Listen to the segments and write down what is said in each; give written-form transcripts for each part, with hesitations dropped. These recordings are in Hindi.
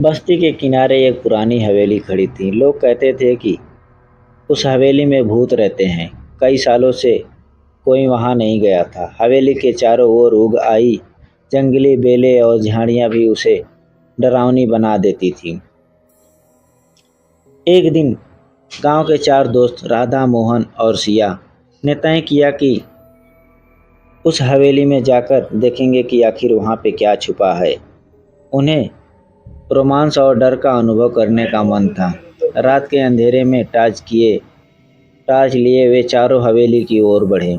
बस्ती के किनारे एक पुरानी हवेली खड़ी थी। लोग कहते थे कि उस हवेली में भूत रहते हैं। कई सालों से कोई वहां नहीं गया था। हवेली के चारों ओर उग आई जंगली बेलें और झाड़ियां भी उसे डरावनी बना देती थीं। एक दिन गांव के चार दोस्त राधा, मोहन और सिया ने तय किया कि उस हवेली में जाकर देखेंगे कि आखिर वहां पे क्या छुपा है। उन्हें रोमांस और डर का अनुभव करने का मन था। रात के अंधेरे में टॉर्च लिए वे चारों हवेली की ओर बढ़े।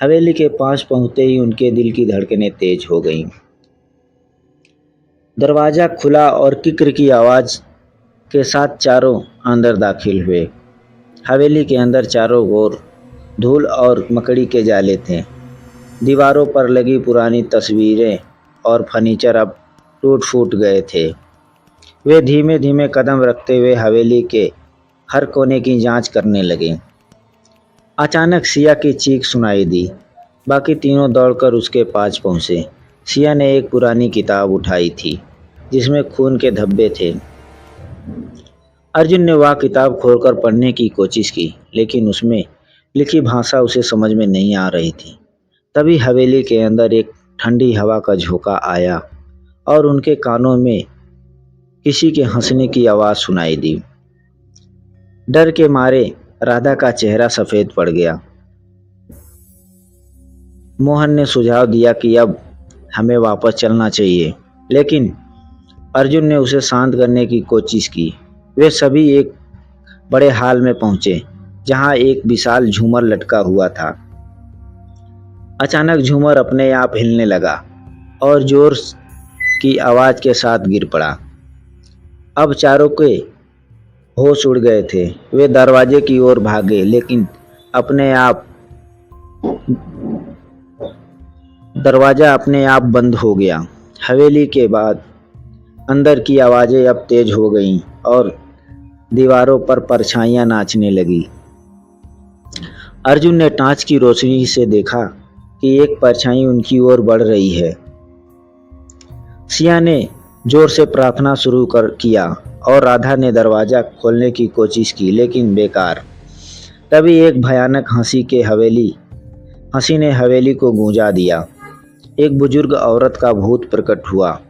हवेली के पास पहुंचते ही उनके दिल की धड़कनें तेज हो गईं। दरवाजा खुला और किक्र की आवाज के साथ चारों अंदर दाखिल हुए। हवेली के अंदर चारों ओर धूल और मकड़ी के जाले थे। दीवारों पर लगी पुरानी तस्वीरें और फर्नीचर अब टूट फूट गए थे। वे धीमे धीमे कदम रखते हुए हवेली के हर कोने की जांच करने लगे। अचानक सिया की चीख सुनाई दी। बाकी तीनों दौड़कर उसके पास पहुंचे। सिया ने एक पुरानी किताब उठाई थी जिसमें खून के धब्बे थे। अर्जुन ने वह किताब खोलकर पढ़ने की कोशिश की, लेकिन उसमें लिखी भाषा उसे समझ में नहीं आ रही थी। तभी हवेली के अंदर एक ठंडी हवा का झोंका आया और उनके कानों में किसी के हंसने की आवाज़ सुनाई दी। डर के मारे राधा का चेहरा सफ़ेद पड़ गया। मोहन ने सुझाव दिया कि अब हमें वापस चलना चाहिए, लेकिन अर्जुन ने उसे शांत करने की कोशिश की। वे सभी एक बड़े हॉल में पहुंचे जहां एक विशाल झूमर लटका हुआ था। अचानक झूमर अपने आप हिलने लगा और जोर की आवाज़ के साथ गिर पड़ा। अब चारों के होश उड़ गए थे। वे दरवाजे की ओर भागे, लेकिन दरवाजा अपने आप बंद हो गया। हवेली के बाद अंदर की आवाज़ें अब तेज हो गईं और दीवारों पर परछाइयां नाचने लगी। अर्जुन ने टॉर्च की रोशनी से देखा कि एक परछाई उनकी ओर बढ़ रही है। सिया ने जोर से प्रार्थना शुरू कर किया और राधा ने दरवाज़ा खोलने की कोशिश की, लेकिन बेकार। तभी एक भयानक हंसी ने हवेली को गूंजा दिया। एक बुजुर्ग औरत का भूत प्रकट हुआ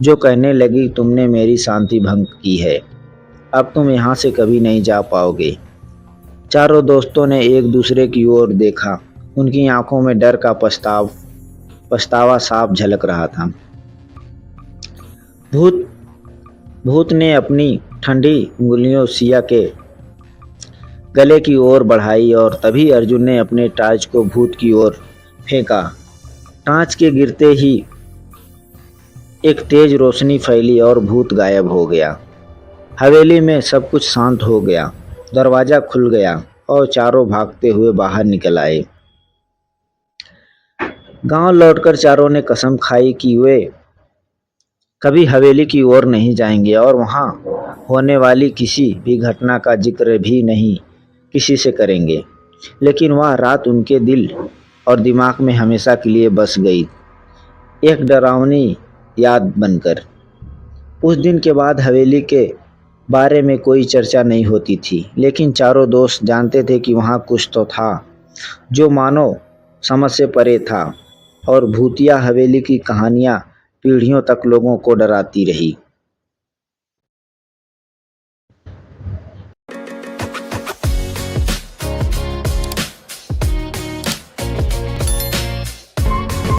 जो कहने लगी, तुमने मेरी शांति भंग की है, अब तुम यहाँ से कभी नहीं जा पाओगे। चारों दोस्तों ने एक दूसरे की ओर देखा। उनकी आंखों में डर का पछतावा साफ झलक रहा था। भूत ने अपनी ठंडी उंगलियों सिया के गले की ओर बढ़ाई और तभी अर्जुन ने अपने टॉर्च को भूत की ओर फेंका। टॉर्च के गिरते ही एक तेज रोशनी फैली और भूत गायब हो गया। हवेली में सब कुछ शांत हो गया। दरवाजा खुल गया और चारों भागते हुए बाहर निकल आए। गांव लौटकर चारों ने कसम खाई कि वे कभी हवेली की ओर नहीं जाएंगे और वहां होने वाली किसी भी घटना का जिक्र भी नहीं किसी से करेंगे। लेकिन वह रात उनके दिल और दिमाग में हमेशा के लिए बस गई, एक डरावनी याद बनकर। उस दिन के बाद हवेली के बारे में कोई चर्चा नहीं होती थी, लेकिन चारों दोस्त जानते थे कि वहाँ कुछ तो था जो मानव समझ से परे था, और भूतिया हवेली की कहानियाँ पीढ़ियों तक लोगों को डराती रही।